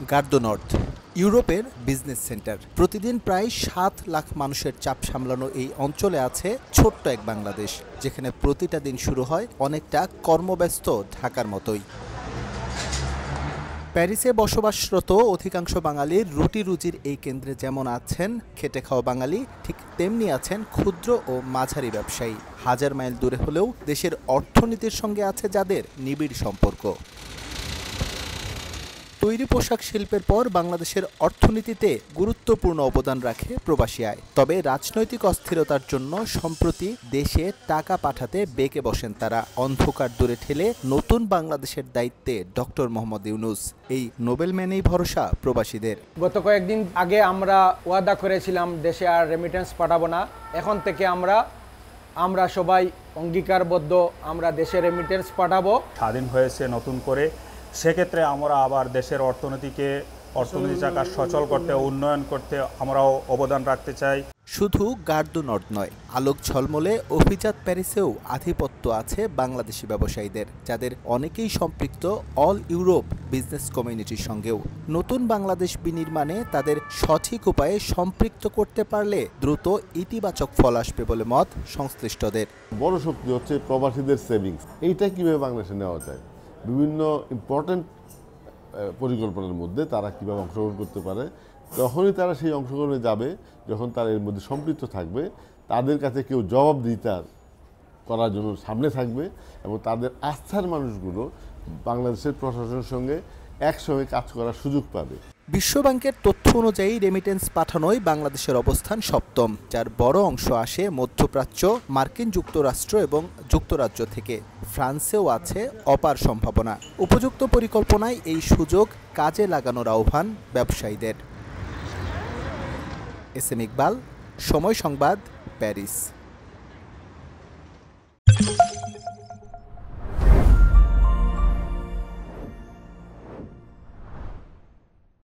গার্দো north ইউরোপের business centre. প্রতিদিন প্রায় ৭ লাখ মানুষের চাপ সামলানো এই অঞ্চলে আছে ছোট্ট এক বাংলাদেশ, যেখানে প্রতিটা দিন শুরু হয় অনেকটা কর্মব্যস্ত ঢাকার মতোই। প্যারিসে বসবাসরত অধিকাংশ বাঙালির রুটি রুজির এই কেন্দ্রে যেমন আছেন খেটে খাওয়া বাঙালি, ঠিক তেমনি আছেন ক্ষুদ্র ও মাঝারি ব্যবসায়ী। হাজার মাইল দূরে হলেও দেশের অর্থনীতির সঙ্গে আছে যাদের নিবিড় সম্পর্ক। তৈরি পোশাক শিল্পের পর বাংলাদেশের অর্থনীতিতে গুরুত্বপূর্ণ অবদান রাখে প্রবাসী আয়। তবে রাজনৈতিক অস্থিরতার জন্য সম্প্রতি দেশে টাকা পাঠাতে বেঁকে বসেন তারা। অন্ধকার দূরে ঠেলে নতুন বাংলাদেশের দায়িত্বে ডক্টর মোহাম্মদ ইউনূস। এই নোবেল ম্যানেই ভরসা প্রবাসীদের। গত কয়েকদিন আগে আমরা ওয়াদা করেছিলাম দেশে আর রেমিটেন্স পাঠাবো না। এখন থেকে আমরা সবাই অঙ্গীকারবদ্ধ, আমরা দেশে রেমিটেন্স পাঠাবো। স্বাধীন হয়েছে নতুন করে, সেক্ষেত্রে আমরা আবার দেশের অর্থনীতি চাকা সচল করতে, উন্নয়ন করতে আমরাও অবদান রাখতে চাই। শুধু গার্দো নর্থ নয়, আলোক ঝলমলে অভিজাত প্যারিসেও আধিপত্য আছে বাংলাদেশি ব্যবসায়ীদের, যাদের অনেকেই সম্পৃক্ত অল ইউরোপ বিজনেস কমিউনিটির সঙ্গেও। নতুন বাংলাদেশ বিনির্মাণে তাদের সঠিক উপায়ে সম্পৃক্ত করতে পারলে দ্রুত ইতিবাচক ফল আসবে বলে মত সংশ্লিষ্টদের। বড় শক্তি হচ্ছে প্রবাসীদের সেভিংস। এইটা কিভাবে বাংলাদেশে নেওয়া যায়, বিভিন্ন ইম্পর্টেন্ট পরিকল্পনার মধ্যে তারা কীভাবে অংশগ্রহণ করতে পারে, তখনই তারা সেই অংশগ্রহণে যাবে যখন তারা এর মধ্যে সম্পৃক্ত থাকবে। তাদের কাছে কেউ জবাবদিহিতা করার জন্য সামনে থাকবে এবং তাদের আস্থার মানুষগুলো বাংলাদেশের প্রশাসনের সঙ্গে একসঙ্গে কাজ করার সুযোগ পাবে। বিশ্বব্যাংকের তথ্য অনুযায়ী রেমিটেন্স পাঠানোয় বাংলাদেশের অবস্থান সপ্তম, যার বড় অংশ আসে মধ্যপ্রাচ্য, মার্কিন যুক্তরাষ্ট্র এবং যুক্তরাজ্য থেকে। ফ্রান্সেও আছে অপার সম্ভাবনা। উপযুক্ত পরিকল্পনায় এই সুযোগ কাজে লাগানোর আহ্বান ব্যবসায়ীদের। এস এম ইকবাল, সময় সংবাদ, প্যারিস।